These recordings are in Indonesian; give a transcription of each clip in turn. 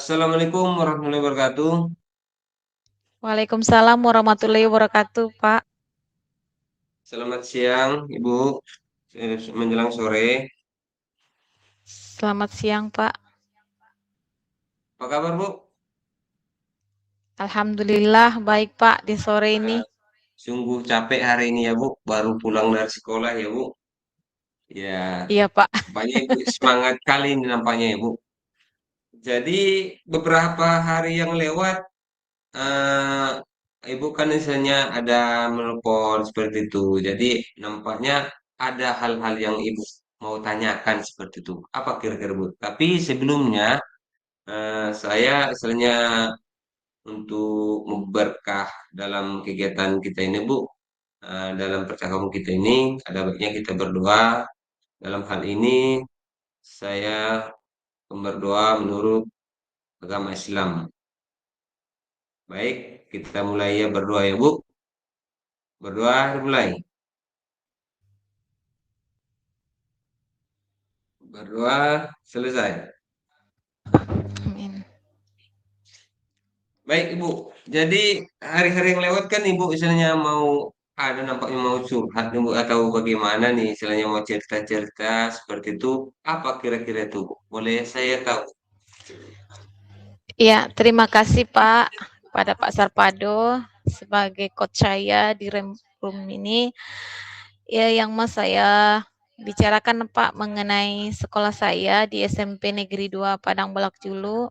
Assalamualaikum warahmatullahi wabarakatuh. Waalaikumsalam warahmatullahi wabarakatuh, Pak. Selamat siang, Ibu. Menjelang sore. Selamat siang, Pak. Apa kabar, Bu? Alhamdulillah baik, Pak, di sore ini. Ah, Sungguh capek hari ini ya, Bu. Baru pulang dari sekolah ya, Bu. Ya, Iya, Pak. nampaknya Ibu semangat kali ini nampaknya ya, Bu. Jadi beberapa hari yang lewat, eh, Ibu kan misalnya ada menelpon seperti itu. Jadi nampaknya ada hal-hal yang Ibu mau tanyakan seperti itu. Apa kira-kira, Bu? Tapi sebelumnya saya istilahnya untuk memberkah dalam kegiatan kita ini, Bu, dalam percakapan kita ini, ada baiknya kita berdoa. Dalam hal ini, saya berdoa menurut agama Islam. Baik, kita mulai ya berdoa ya, Bu. Berdoa dimulai. Berdoa selesai. Amin. Baik, Ibu. Jadi hari-hari yang lewat kan Ibu istilahnya mau ada nampaknya mau curhat Ibu atau bagaimana nih istilahnya mau cerita-cerita seperti itu. Apa kira-kira itu, Bu? Boleh saya tahu? Iya, terima kasih, Pak, pada Pak Sarpado sebagai coach saya di Rem Room ini. Ya, yang mau saya bicarakan, Pak, mengenai sekolah saya di SMP Negeri 2 Padang Balak Julu.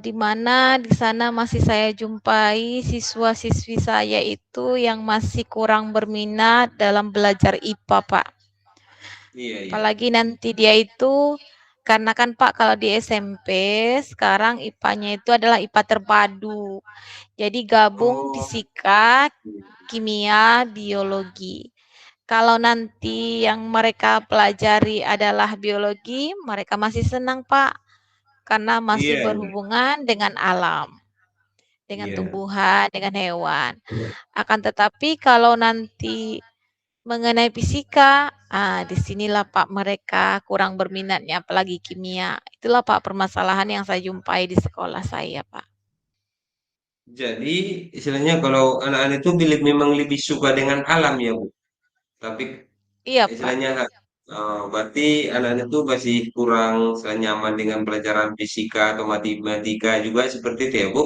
Di mana di sana masih saya jumpai siswa-siswi saya itu yang masih kurang berminat dalam belajar IPA, Pak. Iya, iya. Apalagi nanti dia itu karena kan Pak kalau di SMP sekarang IPA-nya itu adalah IPA terpadu. Jadi gabung Oh, fisika, kimia, biologi. Kalau nanti yang mereka pelajari adalah biologi, mereka masih senang Pak karena masih iya, iya, berhubungan dengan alam, dengan iya. tumbuhan, dengan hewan. Akan tetapi kalau nanti mengenai fisika, disinilah Pak mereka kurang berminatnya, apalagi kimia. Itulah Pak permasalahan yang saya jumpai di sekolah saya, Pak. Jadi istilahnya kalau anak-anak itu memang lebih suka dengan alam ya, Bu. Tapi Iya, Pak. istilahnya berarti anak-anak itu masih kurang nyaman dengan pelajaran fisika atau matematika juga seperti itu ya, Bu.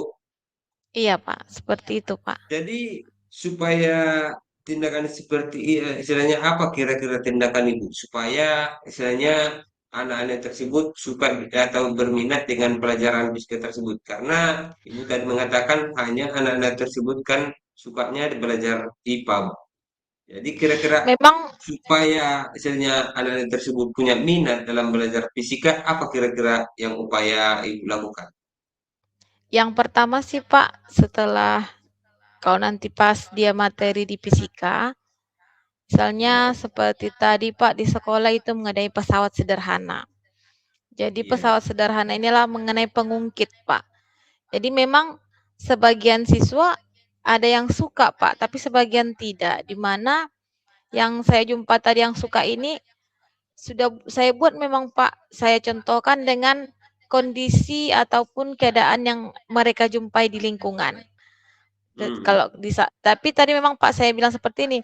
Iya, Pak. Seperti itu, Pak. Jadi supaya tindakan seperti istilahnya apa kira-kira tindakan Ibu supaya istilahnya anak-anak tersebut suka atau berminat dengan pelajaran fisika tersebut karena Ibu tadi mengatakan hanya anak-anak tersebut kan sukanya belajar IPA. Bu. Jadi kira-kira Memang supaya istilahnya anak-anak tersebut punya minat dalam belajar fisika apa kira-kira yang upaya Ibu lakukan? yang pertama sih, Pak, setelah kalau nanti pas dia materi di fisika, misalnya Ya, seperti tadi, Pak, di sekolah itu mengenai pesawat sederhana. Jadi iya. pesawat sederhana inilah mengenai pengungkit, Pak. Jadi memang sebagian siswa ada yang suka, Pak, tapi sebagian tidak. Di mana yang saya jumpa tadi yang suka ini sudah saya buat memang, Pak, saya contohkan dengan kondisi ataupun keadaan yang mereka jumpai di lingkungan. Hmm. Kalau tapi tadi memang Pak saya bilang seperti ini,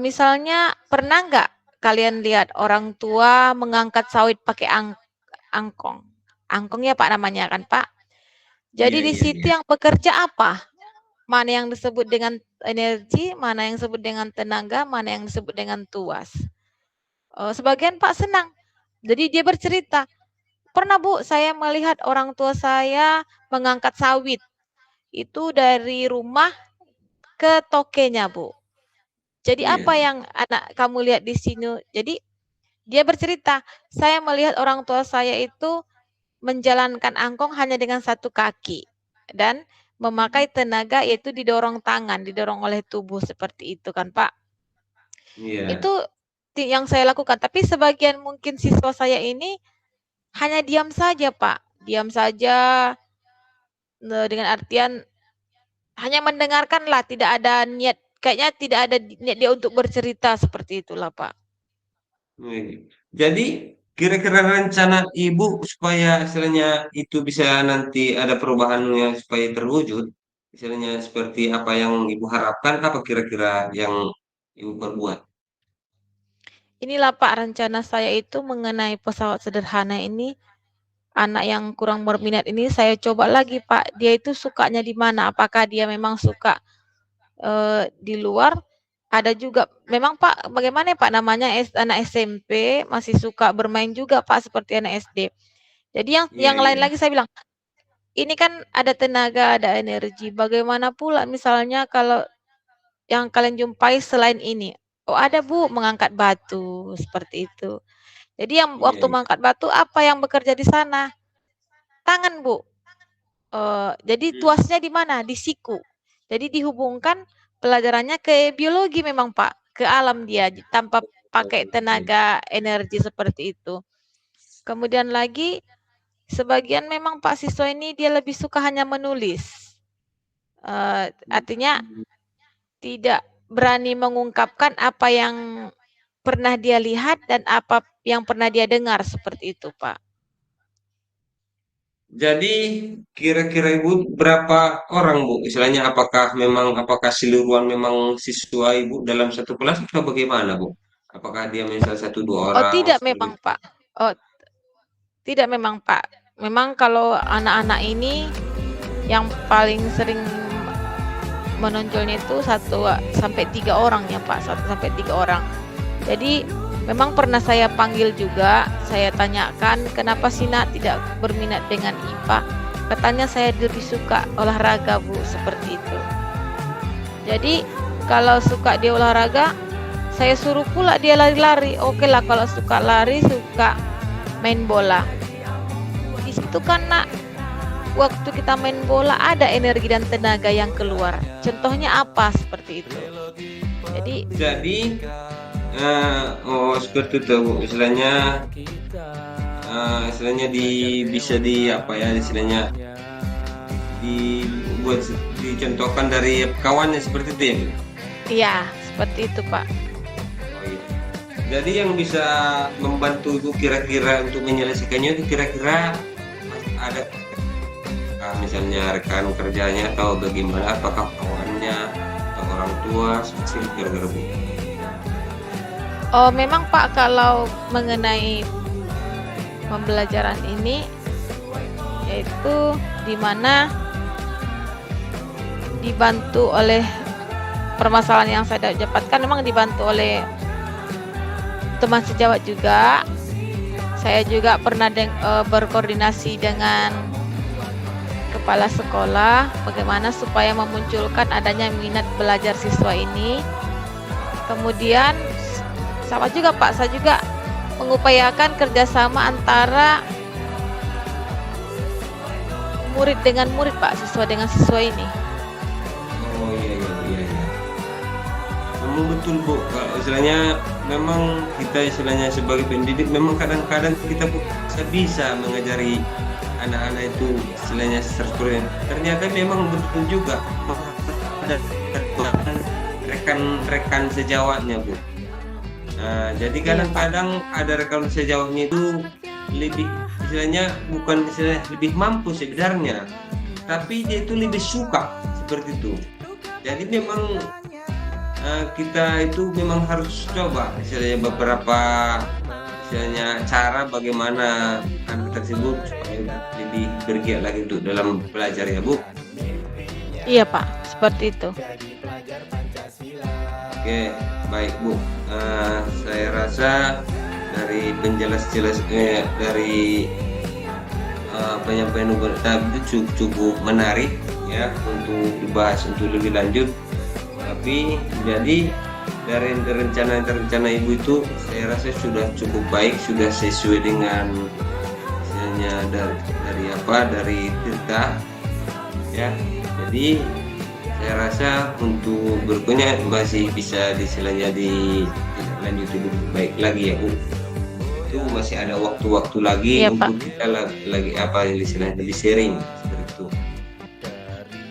misalnya pernah nggak kalian lihat orang tua mengangkat sawit pakai angkong? Angkong ya Pak namanya kan Pak. Iya, Jadi di iya, situ iya. yang bekerja apa? Mana yang disebut dengan energi, mana yang disebut dengan tenaga, mana yang disebut dengan tuas. Sebagian Pak senang. Jadi dia bercerita, pernah Bu saya melihat orang tua saya mengangkat sawit. Itu dari rumah ke tokenya Bu. Jadi apa Iya. yang anak kamu lihat di sini? Jadi dia bercerita, saya melihat orang tua saya itu menjalankan angkong hanya dengan satu kaki dan memakai tenaga yaitu didorong tangan, didorong oleh tubuh seperti itu kan Pak. Iya. Itu yang saya lakukan. Tapi sebagian mungkin siswa saya ini hanya diam saja Pak. Diam saja dengan artian hanya mendengarkan lah, tidak ada niat, kayaknya tidak ada niat dia untuk bercerita seperti itulah Pak. Wih. Jadi kira-kira rencana ibu supaya istilahnya itu bisa nanti ada perubahannya supaya terwujud, istilahnya seperti apa yang ibu harapkan, apa kira-kira yang ibu perbuat? Inilah Pak rencana saya itu mengenai pesawat sederhana ini, anak yang kurang berminat ini saya coba lagi Pak, dia itu sukanya di mana? Apakah dia memang suka di luar? Ada juga memang Pak, bagaimana ya Pak namanya anak SMP masih suka bermain juga Pak seperti anak SD. Jadi yang Iya, lain iya. lagi saya bilang, "Ini kan ada tenaga, ada energi, bagaimana pula misalnya kalau yang kalian jumpai selain ini?" "Oh ada Bu, mengangkat batu," seperti itu. Jadi yang Iya, waktu iya. mengangkat batu apa yang bekerja di sana? Tangan Bu, jadi Hmm, tuasnya di mana? Di siku. Jadi dihubungkan pelajarannya ke biologi memang Pak, ke alam dia tanpa pakai tenaga energi seperti itu. Kemudian lagi sebagian memang Pak siswa ini dia lebih suka hanya menulis. Artinya tidak berani mengungkapkan apa yang pernah dia lihat dan apa yang pernah dia dengar seperti itu, Pak. Jadi kira-kira ibu berapa orang bu? Istilahnya apakah keseluruhan memang siswa ibu dalam satu kelas atau bagaimana bu? Apakah dia misal satu dua Oh, orang tidak seperti memang, itu? Pak. Oh, tidak memang, Pak. Memang kalau anak-anak ini yang paling sering menonjolnya itu 1 sampai 3 orang ya, Pak. 1 sampai 3 orang. Jadi memang pernah saya panggil juga, saya tanyakan kenapa sih nak tidak berminat dengan IPA. Katanya saya lebih suka olahraga Bu, seperti itu. Jadi kalau suka dia olahraga, saya suruh pula dia lari-lari. Oke lah kalau suka lari, suka main bola. Di situ kan nak, waktu kita main bola ada energi dan tenaga yang keluar. Contohnya apa seperti itu. Jadi Jadi oh seperti itu bu. Istilahnya bisa di apa ya istilahnya dibuat dicontohkan dari kawannya seperti itu ya Bu? iya, seperti itu Pak. Oh iya. Jadi yang bisa membantu ibu kira-kira untuk menyelesaikannya itu kira-kira ada misalnya rekan kerjanya atau bagaimana, apakah kawannya atau orang tua seperti itu kira-kira Bu? Oh, memang Pak kalau mengenai pembelajaran ini yaitu di mana dibantu oleh permasalahan yang saya dapatkan memang dibantu oleh teman sejawat juga. Saya juga pernah berkoordinasi dengan kepala sekolah bagaimana supaya memunculkan adanya minat belajar siswa ini. Kemudian sama juga Pak, saya juga mengupayakan kerjasama antara murid dengan murid Pak, siswa dengan siswa ini. Oh iya iya iya iya. Memang betul Bu, kalau istilahnya memang kita istilahnya sebagai pendidik memang kadang-kadang kita bisa mengajari anak-anak itu istilahnya 100%. Ternyata memang betul juga ada rekan-rekan sejawatnya Bu. Nah, jadi Iya Pak. kadang-kadang ada rekan sejawatnya itu lebih istilahnya bukan istilahnya lebih mampu sebenarnya, tapi dia itu lebih suka seperti itu. Jadi memang kita itu memang harus coba istilahnya beberapa istilahnya cara bagaimana anak tersebut supaya lebih bergiat lagi untuk dalam belajar ya Bu. Iya Pak, seperti itu. Oke, baik Bu. Saya rasa dari dari penyampaian Ibu tadi itu cukup menarik ya untuk dibahas untuk lebih lanjut. Tapi jadi dari rencana Ibu itu saya rasa sudah cukup baik, sudah sesuai dengan misalnya dari Tirta ya. Jadi saya rasa untuk berikutnya masih bisa dilanjut lebih baik lagi ya Bu. Itu masih ada waktu-waktu lagi Iya Pak. untuk kita lagi apa istilahnya lebih sharing seperti itu.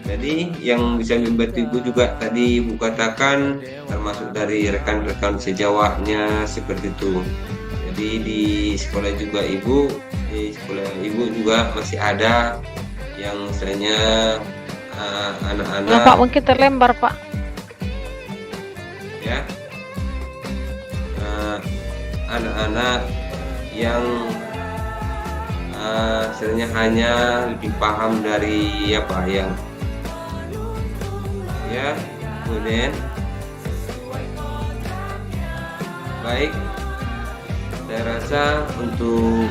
Jadi yang bisa membantu Ibu juga tadi Ibu katakan termasuk dari rekan-rekan sejawatnya seperti itu. Jadi di sekolah juga di sekolah ibu juga masih ada yang misalnya Pak, anak-anak mungkin terlembar, Pak. ya, eh, anak-anak yang istilahnya hanya lebih paham dari apa yang ya, kemudian baik, saya rasa untuk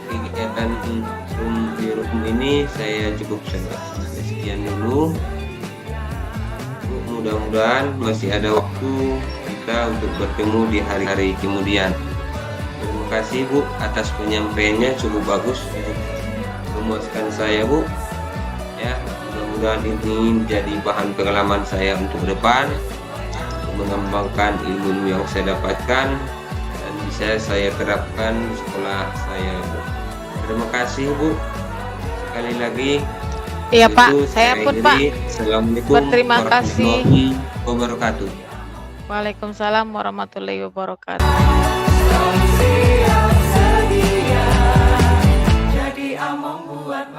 kegiatan di room ini saya cukup sekian dulu. Mudah-mudahan masih ada waktu kita untuk bertemu di hari-hari kemudian. Terima kasih Bu atas penyampaiannya, cukup bagus, memuaskan saya Bu. Ya, mudah-mudahan ini menjadi bahan pengalaman saya untuk depan, untuk mengembangkan ilmu yang saya dapatkan dan bisa saya terapkan di sekolah saya Bu. Terima kasih Bu. Sekali lagi. Iya Pak, Itu saya pun Pak Assalamualaikum berterima kasih. warahmatullahi wabarakatuh. Waalaikumsalam warahmatullahi wabarakatuh. Solusi yang sedia, jadi membuat